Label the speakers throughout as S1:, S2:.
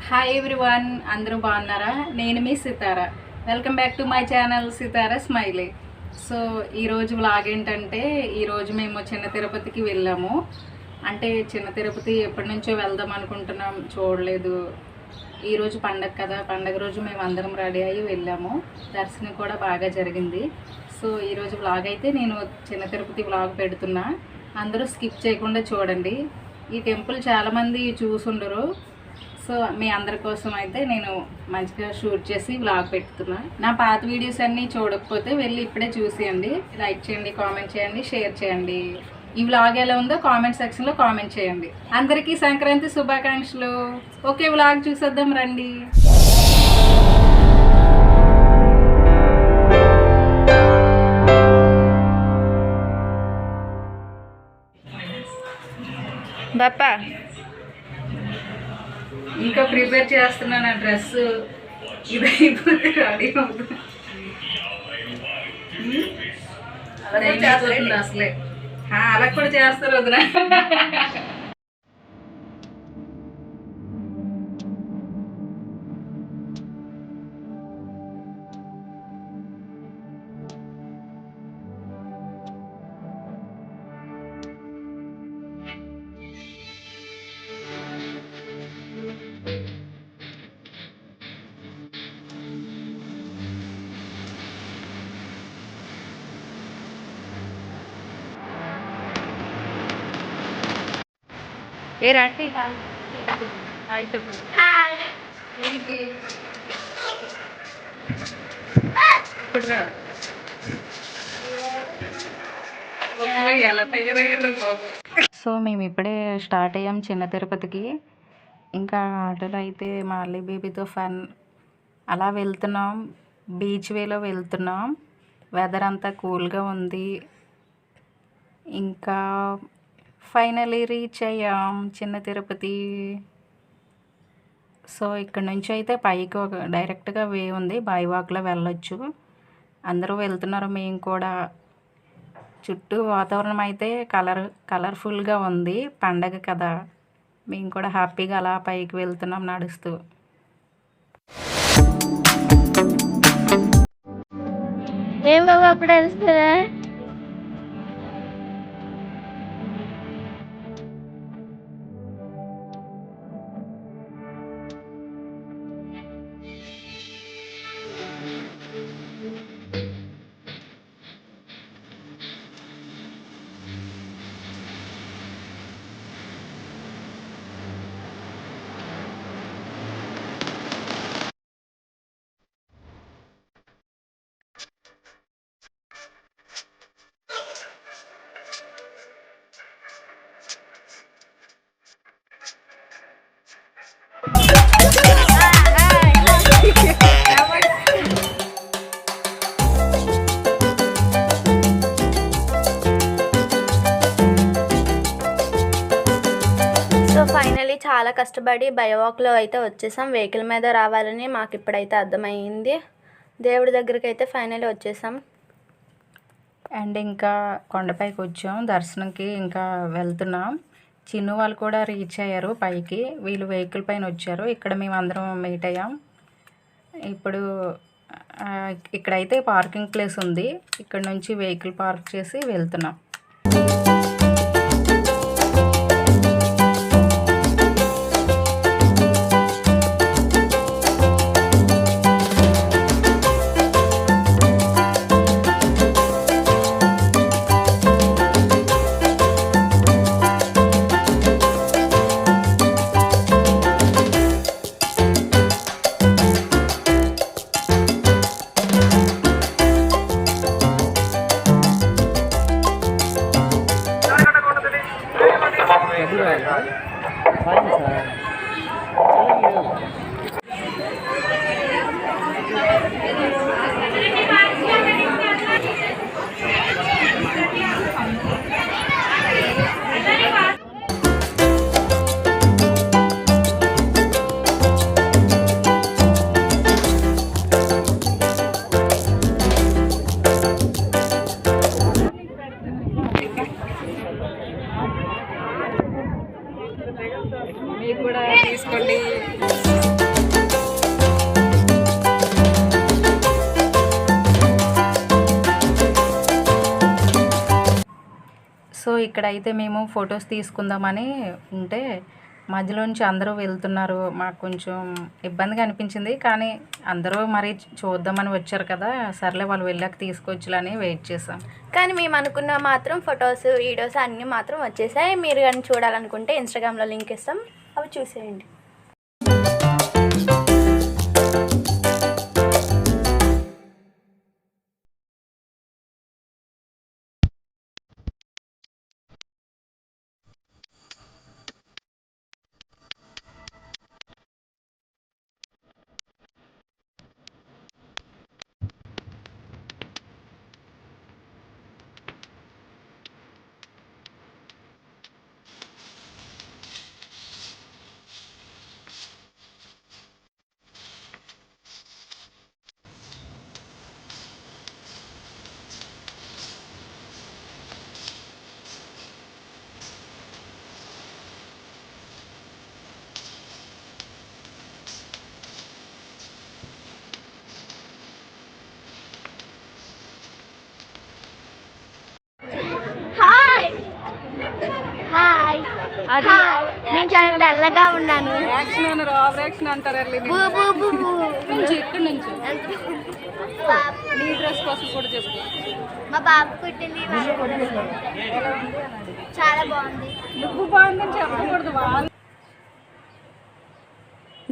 S1: Hi everyone, అందరూ బాగున్నారా? నేను మీ Sitara. Welcome back to my channel Sitara smiley. So ఈరోజు వ్లాగ్ ఏంటంటే, ఈరోజు మేము చిన్న తిరుపతికి వెళ్ళాము. అంటే చిన్న తిరుపతి ఎప్పటి నుంచో వెళ్దాం అనుకుంటున్నాం, చూడలేదు. ఈరోజు పండగ కదా, పండగ రోజు మేము అందరం రెడీ అయ్యి వెళ్ళాము. దర్శనం కూడా బాగా జరిగింది. సో ఈరోజు వ్లాగ్ అయితే నేను చిన్న తిరుపతి వ్లాగ్ పెడుతున్నా. అందరూ స్కిప్ చేయకుండా చూడండి. ఈ టెంపుల్ చాలామంది చూసుండరు. సో మీ అందరి కోసం అయితే నేను మంచిగా షూట్ చేసి వ్లాగ్ పెడుతున్నా. నా పాత వీడియోస్ అన్నీ చూడకపోతే వెళ్ళి ఇప్పుడే చూసేయండి. లైక్ చేయండి, కామెంట్ చేయండి, షేర్ చేయండి. ఈ వ్లాగ్ ఎలా ఉందో కామెంట్ సెక్షన్లో కామెంట్ చేయండి. అందరికీ సంక్రాంతి శుభాకాంక్షలు. ఓకే, వ్లాగ్ చూసేద్దాం రండి. బాపా ఇంకా ప్రిపేర్ చేస్తున్నాను. ఆ డ్రెస్ ఇది అయిపోతే రెడీ అవుతుంది. అసలే అలా కూడా చేస్తారు వదిన. ఏ రండి. సో మేము ఇప్పుడే స్టార్ట్ అయ్యాం చిన్న తిరుపతికి. ఇంకా ఆటోలో అయితే మార్లీ బేబీతో ఫన్ అలా వెళ్తున్నాం. బీచ్ వేలో వెళ్తున్నాం. వెదర్ అంతా కూల్గా ఉంది. ఇంకా ఫైనలీ రీచ్ అయ్యాం చిన్న తిరుపతి. సో ఇక్కడ నుంచి అయితే పైకి ఒక డైరెక్ట్గా వే ఉంది, బై వాక్లో వెళ్ళొచ్చు. అందరూ వెళ్తున్నారు, మేము కూడా. చుట్టూ వాతావరణం అయితే కలర్ఫుల్గా ఉంది. పండగ కదా, మేము కూడా హ్యాపీగా అలా పైకి వెళ్తున్నాం నడుస్తూ.
S2: ఏం బాబు అప్పుడు వెళ్తారా? సో ఫైనలీ చాలా కష్టపడి బైవాక్లో అయితే వచ్చేసాం. వెహికల్ మీద రావాలని మాకు ఇప్పుడైతే అర్థమైంది. దేవుడి దగ్గరికి అయితే ఫైనలీ వచ్చేసాం.
S1: అండ్ ఇంకా కొండపైకి వచ్చాం దర్శనంకి. ఇంకా వెళ్తున్నాం. చిన్ను వాళ్ళు కూడా రీచ్ అయ్యారు పైకి. వీళ్ళు వెహికల్ పైన వచ్చారు. ఇక్కడ మేము అందరం మీట్ అయ్యాం. ఇప్పుడు ఇక్కడైతే పార్కింగ్ ప్లేస్ ఉంది. ఇక్కడ నుంచి వెహికల్ పార్క్ చేసి వెళ్తున్నాం. ఇక్కడైతే మేము ఫొటోస్ తీసుకుందామని ఉంటే మధ్యలోంచి అందరూ వెళ్తున్నారు. మాకు కొంచెం ఇబ్బందిగా అనిపించింది. కానీ అందరూ మరి చూద్దామని వచ్చారు కదా, సర్లే వాళ్ళు వెళ్ళాక తీసుకొచ్చులని వెయిట్ చేసాం.
S2: కానీ మేము అనుకున్న మాత్రం ఫొటోస్ వీడియోస్ అన్నీ మాత్రం వచ్చేసాయి. మీరు కానీ చూడాలనుకుంటే ఇన్స్టాగ్రామ్లో లింక్ ఇస్తాం, అవి చూసేయండి. నేను చాలా డల్లగా ఉన్నాను.
S1: యాక్షన్ అంటారు. ఇక్కడ నుంచి నీ డ్రెస్ కోసం కూడా చెప్పు.
S2: మా బాబు పుట్టింది, చాలా బాగుంది.
S1: నువ్వు బాగుందని చెప్పకూడదు.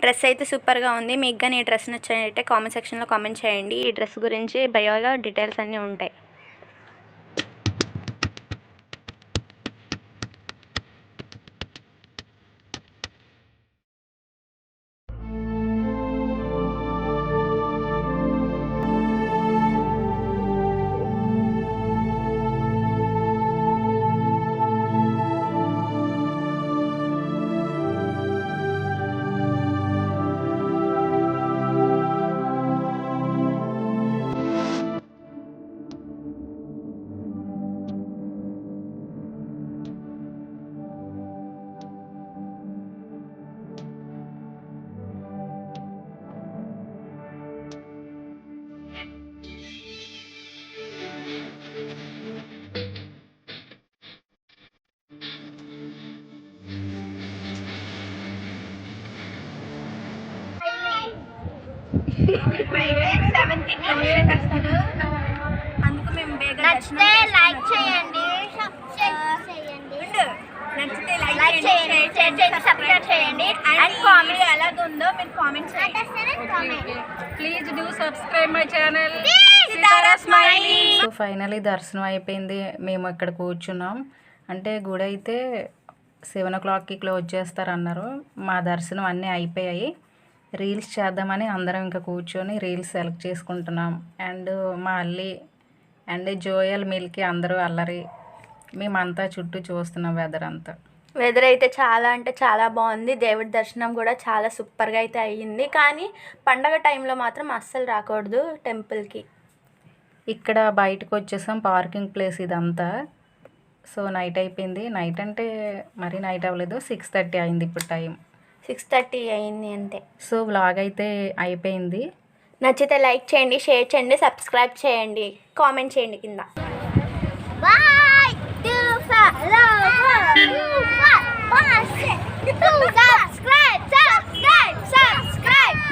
S2: డ్రెస్ అయితే సూపర్గా ఉంది. మీకు కానీ ఈ డ్రెస్ నచ్చినట్టయితే కామెంట్ సెక్షన్లో కామెంట్ చేయండి. ఈ డ్రెస్ గురించి బయోలో డీటెయిల్స్ అన్నీ ఉంటాయి. అందుకు మేము నచ్చితే లైక్ చేయండి, నచ్చితే లైక్ చేయండి, షేర్ చేయండి, సబ్స్క్రైబ్ చేయండి. అండ్ కామెడీ ఎలాగుందో మీరు కామెంట్ చేయండి.
S1: Please do subscribe my channel. So finally దర్శనం అయిపోయింది. మేము ఇక్కడ కూర్చున్నాం. అంటే గుడి అయితే 7 o'clockకి క్లోజ్ చేస్తారన్నారు. మా దర్శనం అన్నీ అయిపోయాయి. రీల్స్ చేద్దామని అందరం ఇంకా కూర్చొని రీల్స్ సెలెక్ట్ చేసుకుంటున్నాం. అండ్ మా అల్లి అండ్ జోయల్ మిల్కి అందరూ అల్లరి. మేమంతా చుట్టూ చూస్తున్నాం వెదర్ అంతా.
S2: వెదర్ అయితే చాలా అంటే చాలా బాగుంది. దేవుడి దర్శనం కూడా చాలా సూపర్గా అయితే అయ్యింది. కానీ పండగ టైంలో మాత్రం అస్సలు రాకూడదు టెంపుల్కి.
S1: ఇక్కడ బయటకు వచ్చేసాం. పార్కింగ్ ప్లేస్ ఇదంతా. సో నైట్ అయిపోయింది. నైట్ అంటే మరీ నైట్ అవ్వలేదు, 6:30 అయింది ఇప్పుడు టైం.
S2: 6:30 అయింది అంతే.
S1: సో వ్లాగ్ అయితే అయిపోయింది.
S2: నచ్చితే లైక్ చేయండి, షేర్ చేయండి, సబ్స్క్రైబ్ చేయండి, కామెంట్ చేయండి కింద. బాయ్.